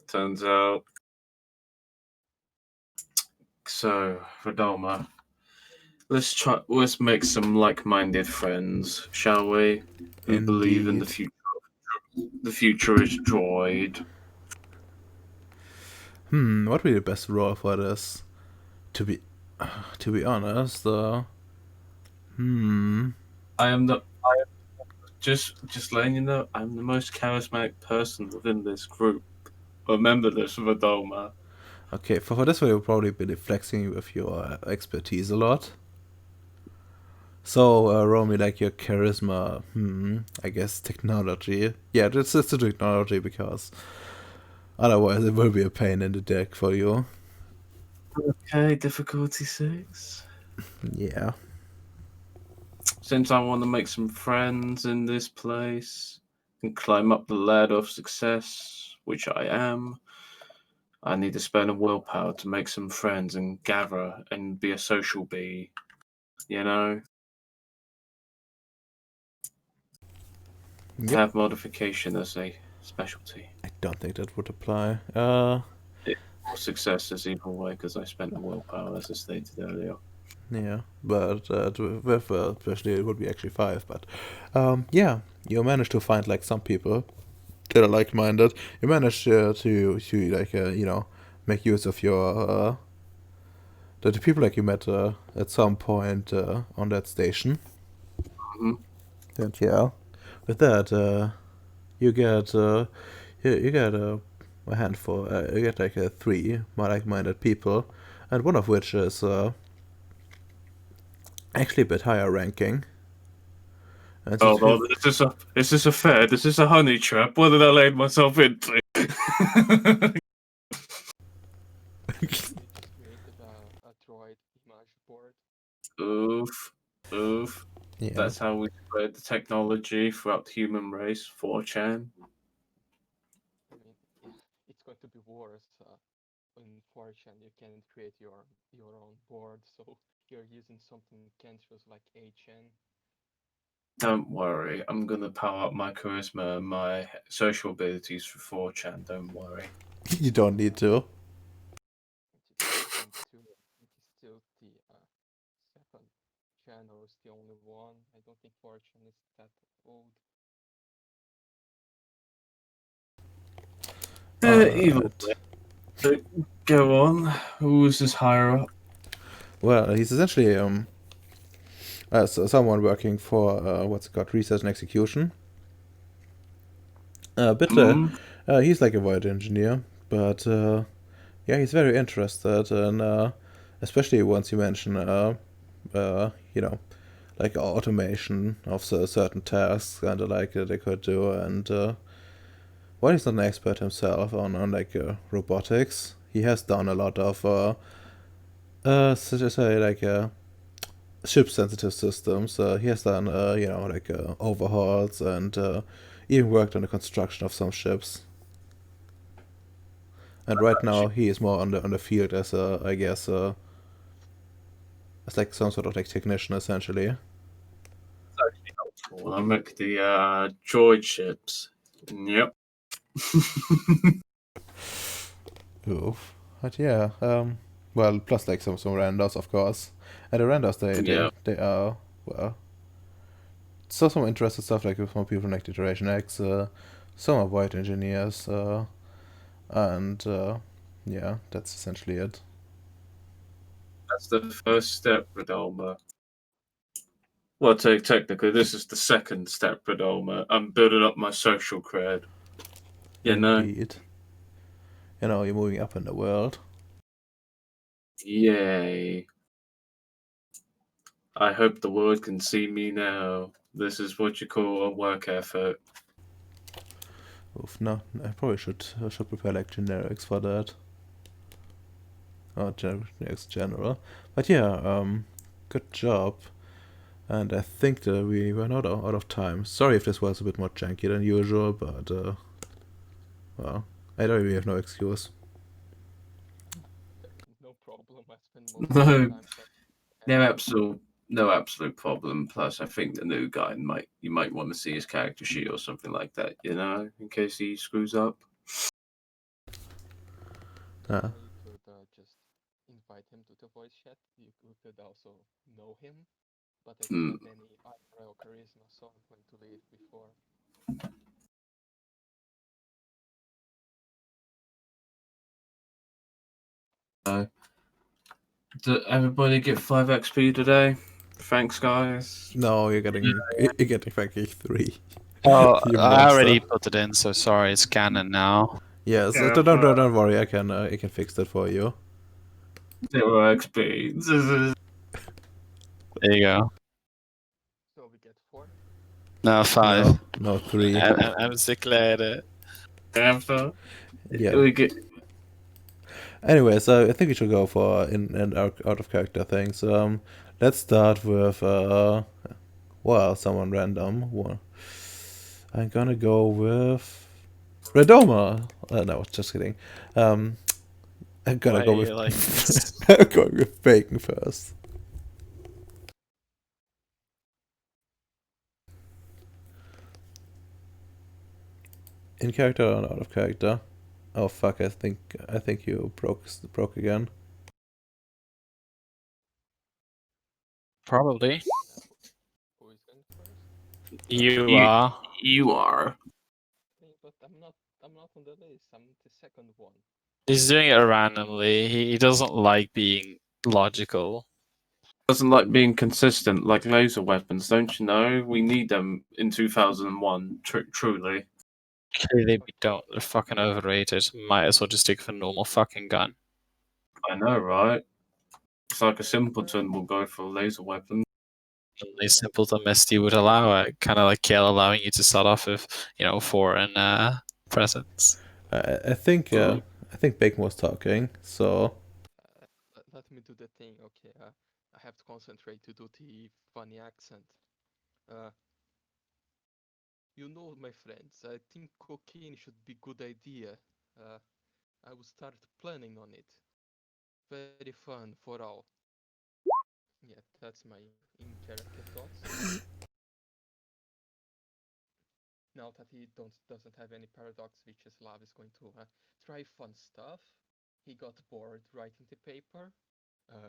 Turns out. So, Radoma, Let's make some like-minded friends, shall we? Who believe in the Indeed. future. The future is droid. What would be the best role for this? To be honest, Just letting you know, I'm the most charismatic person within this group. Remember this, Vadoma. Okay, for this way, you'll probably be flexing with your expertise a lot. So, roll me like your charisma, I guess technology. Yeah, it's the technology, because otherwise it will be a pain in the dick for you. Okay, difficulty 6. Yeah. Since I want to make some friends in this place and climb up the ladder of success, which I am, I need to spend a willpower to make some friends and gather and be a social bee. You know? Yep. Have modification as a specialty. I don't think that would apply. Or success is either way because I spent the willpower, as I stated earlier. Yeah, but with especially it would be actually 5. But yeah, you managed to find like some people that are like-minded. You managed to like make use of your the people like you met at some point on that station. hmm And yeah, with that you get you get a handful. You get like 3 more like-minded people, and one of which is actually a bit higher ranking. And Oh no, is this a fair? This is a honey trap. What did I lead myself into? You just created a droid image board. Oof. Oof. yeah, That's how we spread the technology throughout the human race, 4chan. I mean, yeah, it's going to be worse. In 4chan, you can create your own board, so you're using something cancerous like 8chan. Don't worry, I'm gonna power up my charisma and my social abilities for 4chan, don't worry. you don't need to. It's 2022. I think it's still the second channel is the only one. I don't think 4chan is that old. Either Alright. way, go on. Who is this higher up? Well, he's essentially someone working for what's it called, research and execution. But he's like a void engineer, but yeah, he's very interested, and especially once you mention like automation of certain tasks and like they could do, and while he's not an expert himself on like robotics, he has done a lot of so to say like ship sensitive systems. He has done like overhauls, and even worked on the construction of some ships. And right now he is more on the field as a, I guess, as like some sort of like technician essentially. Well, I make the droid ships. Yep. Oof. But yeah, well, plus like some renders, of course. And the renders, Yeah. they are, well, so some interesting stuff like with some people from like Iteration X, some are white engineers, and yeah, that's essentially it. That's the first step, Radolma. Well, technically, this is the second step, Radolma. I'm building up my social cred. You know? Indeed. You're moving up in the world. Yay. I hope the world can see me now. This is what you call a work effort. Oof, no, I probably should prepare like generics for that. Or generics general. But yeah, good job. And I think that we were not out of time. Sorry if this was a bit more janky than usual, but well, I don't really have no excuse. No problem. I spend most of No, the time no absolute problem. Plus, I think the new guy you might want to see his character sheet or something like that. You know, in case he screws up. Uh, you could just invite him to the voice chat. You could also know him, but I don't have any IRL charisma, so I'm going to leave before. Did everybody get 5 XP today? Thanks, guys. No, you're getting fucking 3. Oh, You I already monster. put it in, so sorry, it's canon now. Yes, Yeah, don't worry. I can fix that for you. 0 XP. There you go. So we get 4. No, 5. No, 3. I'm declared. After Yeah. we get Anyway, so I think we should go for in and out of character things. Let's start with well, someone random. One. I'm gonna go with Redoma. No, just kidding. I'm gonna Why go are with you like this? I'm going with Bacon first. In character or out of character? Oh fuck! I think you broke again. Probably. Who is going first? You You- are. you are. Okay, but I'm not on the list. I'm the second one. He's doing it randomly. He doesn't like being logical. Doesn't like being consistent like laser weapons, don't you know? We need them in 2001, truly. Clearly we don't. They're fucking overrated. Might as well just stick with a normal fucking gun. I know, right? It's like a simpleton will go for a laser weapon. Only simpleton Misty would allow it. Kind of like Kale allowing you to start off with, 4 and presents. I think Bacon was talking. So Let me do the thing. Okay, I have to concentrate to do the funny accent. My friends, I think cocaine should be good idea. I will start planning on it. Very fun for all. Yeah, that's my in-character thoughts. Now that he doesn't have any paradox, which is Lav is going to try fun stuff. He got bored writing the paper.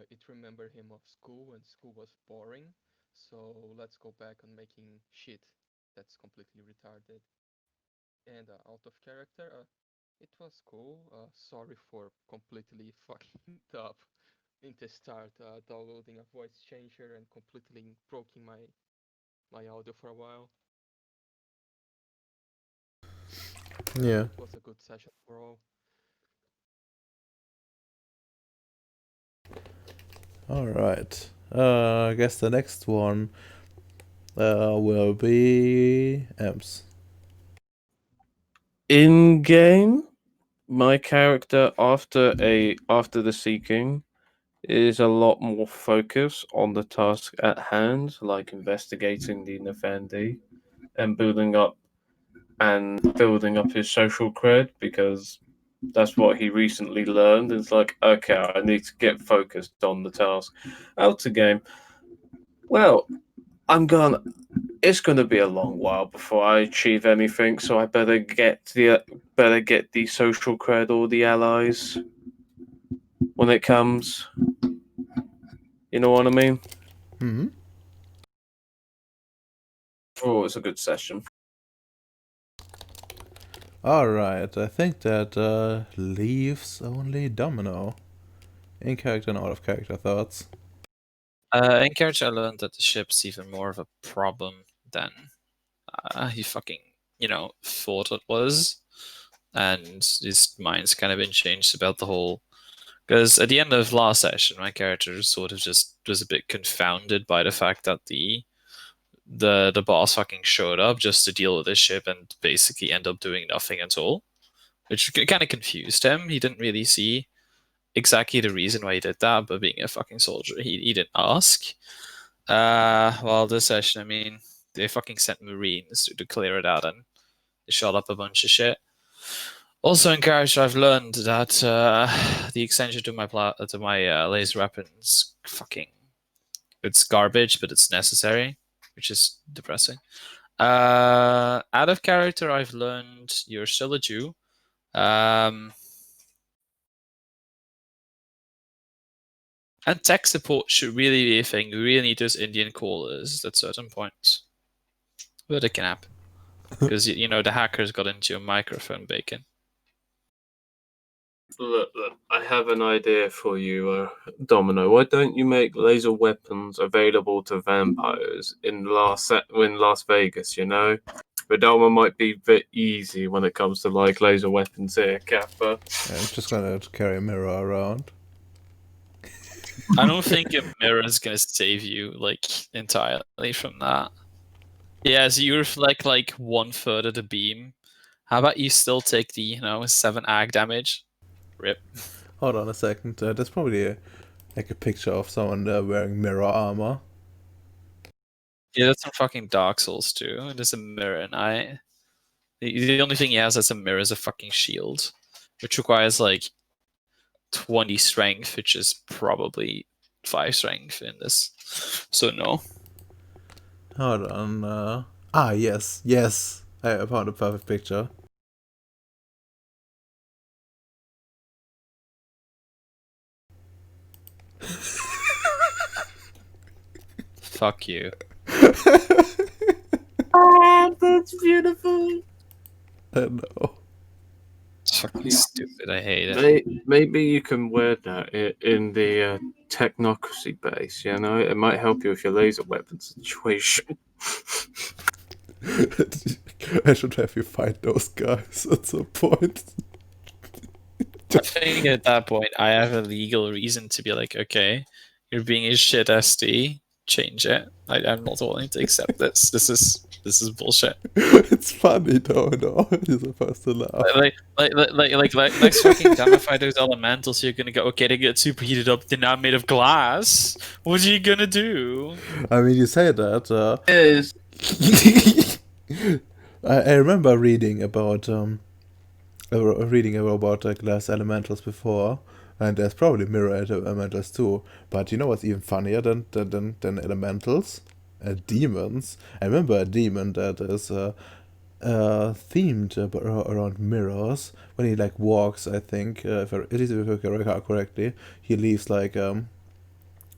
It remembered him of school, and school was boring. So let's go back on making shit that's completely retarded. And out of character, it was cool. Sorry for completely fucking up in the start, downloading a voice changer and completely broking my audio for a while. yeah. It was a good session for all. All right. I guess the next one will be Ems. In game, my character after the seeking is a lot more focused on the task at hand, like investigating the Nefandi and building up his social cred, because that's what he recently learned. It's like, okay, I need to get focused on the task. Out of game, well, it's gonna be a long while before I achieve anything, so I better get the social cred or the allies when it comes. You know what I mean? Hmm. Oh, it's a good session. All right. I think that leaves only Domino. In character and out of character thoughts. In character, I learned that the ship's even more of a problem than he fucking, thought it was. And his mind's kind of been changed about the whole. Because at the end of last session, my character sort of just was a bit confounded by the fact that the boss fucking showed up just to deal with this ship and basically end up doing nothing at all, which kind of confused him. He didn't really see exactly the reason why he did that, but being a fucking soldier, he didn't ask. Well, this session, I mean, they fucking sent Marines to clear it out and they shot up a bunch of shit. Also, in character, I've learned that the extension to my laser weapons, fucking, it's garbage, but it's necessary, which is depressing. Out of character, I've learned you're still a Jew. And tech support should really be a thing. We really need those Indian callers at certain points. But it can happen. Because, you know, the hackers got into your microphone bacon. Look, I have an idea for you, Domino. Why don't you make laser weapons available to vampires in Las Vegas? You know, Vidalma might be a bit easy when it comes to like laser weapons here, Kappa. I'm just gonna carry a mirror around. I don't think a mirror is gonna save you like entirely from that. Yeah, so you reflect like 1/3 of the beam. How about you still take the 7 ag damage? Rip. Hold on a second. There's probably like a picture of someone wearing mirror armor. Yeah, that's from fucking Dark Souls too. There's a mirror knight. The only thing he has that's a mirror is a fucking shield, which requires like 20 strength, which is probably 5 strength in this. So no. Hold on. Yes. I found a perfect picture. Fuck you. Oh, that's beautiful. I know. It's fucking stupid. I hate it. Maybe you can wear that in the technocracy base. You know, it might help you with your laser weapon situation. I should have you fight those guys at some point. I think at that point I have a legal reason to be like, okay, you're being a shit SD, change it. I'm not willing to accept this. This is bullshit. It's funny though, no? You're supposed to laugh. Let's fucking damify those elementals. You're gonna go, okay, they get superheated up. They're now made of glass. What are you gonna do? I mean, you say that. Yes. I remember reading about glass elementals before, and there's probably mirror elementals too. But you know what's even funnier than elementals? Demons. I remember a demon that is themed around mirrors. When he like walks, I think if I recall correctly, he leaves like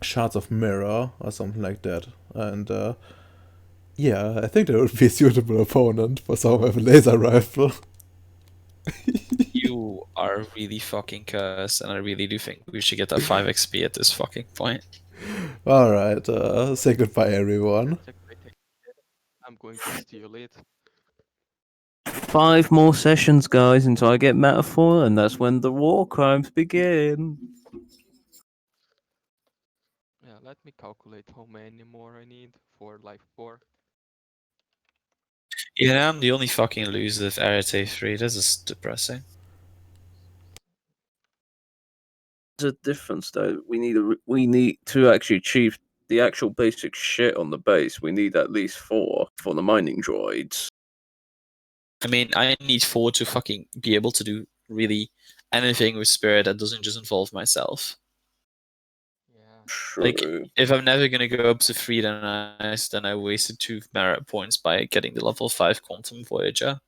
shards of mirror or something like that. And yeah, I think that would be a suitable opponent for someone with a laser rifle. You are really fucking cursed, and I really do think we should get that 5 XP at this fucking point. Alright, say goodbye everyone. I'm going to steal it. 5 more sessions, guys, until I get metaphor, and that's when the war crimes begin. Yeah, let me calculate how many more I need for life 4. Yeah, I'm the only fucking loser of Arete 3. This is depressing. There's a difference, though. We need to actually achieve the actual basic shit on the base. We need at least 4 for the mining droids. I mean, I need 4 to fucking be able to do really anything with Spirit that doesn't just involve myself. Yeah. True. Like, if I'm never gonna go up to 3, then I wasted 2 merit points by getting the level 5 Quantum Voyager.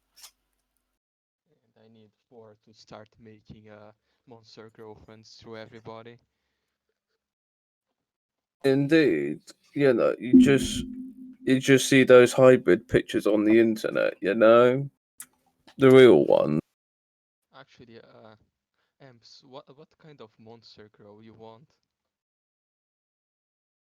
And I need 4 to start making monster girlfriends through everybody. Indeed. You know, you just see those hybrid pictures on the internet, you know? The real one. Actually, Emps, what kind of monster girl you want?